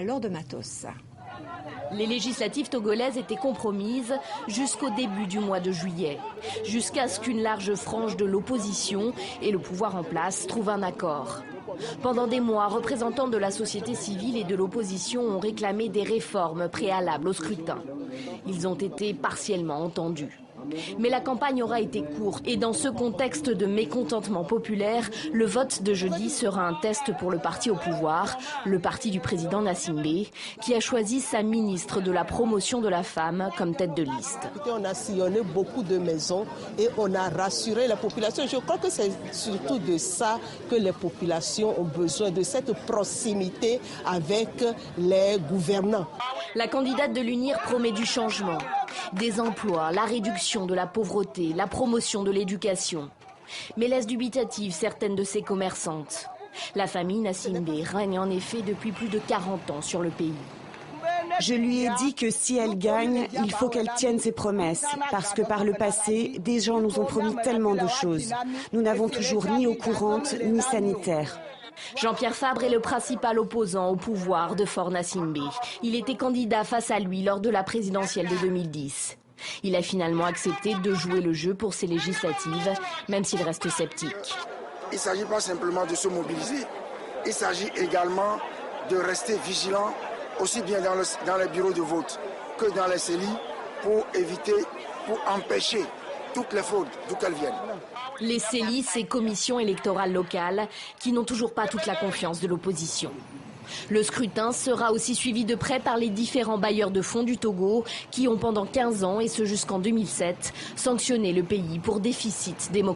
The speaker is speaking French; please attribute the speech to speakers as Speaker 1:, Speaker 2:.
Speaker 1: alors de matos.
Speaker 2: Les législatives togolaises étaient compromises jusqu'au début du mois de juillet, jusqu'à ce qu'une large frange de l'opposition et le pouvoir en place trouvent un accord. Pendant des mois, représentants de la société civile et de l'opposition ont réclamé des réformes préalables au scrutin. Ils ont été partiellement entendus. Mais la campagne aura été courte et dans ce contexte de mécontentement populaire, le vote de jeudi sera un test pour le parti au pouvoir, le parti du président Nassimbe, qui a choisi sa ministre de la promotion de la femme comme tête de liste.
Speaker 3: On a sillonné beaucoup de maisons et on a rassuré la population. Je crois que c'est surtout de ça que les populations ont besoin, de cette proximité avec les gouvernants.
Speaker 2: La candidate de l'UNIR promet du changement, des emplois, la réduction de la pauvreté, la promotion de l'éducation. Mais laisse dubitative certaines de ses commerçantes. La famille Nassimbe règne en effet depuis plus de 40 ans sur le pays.
Speaker 4: Je lui ai dit que si elle gagne, il faut qu'elle tienne ses promesses. Parce que par le passé, des gens nous ont promis tellement de choses. Nous n'avons toujours ni eau courante, ni sanitaire.
Speaker 2: Jean-Pierre Fabre est le principal opposant au pouvoir de Faure Nassimbe. Il était candidat face à lui lors de la présidentielle de 2010. Il a finalement accepté de jouer le jeu pour ces législatives, même s'il reste sceptique.
Speaker 5: Il ne s'agit pas simplement de se mobiliser, il s'agit également de rester vigilant, aussi bien dans les bureaux de vote que dans les CELI, pour éviter, pour empêcher toutes les fraudes, d'où qu'elles viennent.
Speaker 2: Les CELI, ces commissions électorales locales, qui n'ont toujours pas toute la confiance de l'opposition. Le scrutin sera aussi suivi de près par les différents bailleurs de fonds du Togo, qui ont pendant 15 ans, et ce jusqu'en 2007, sanctionné le pays pour déficit démocratique.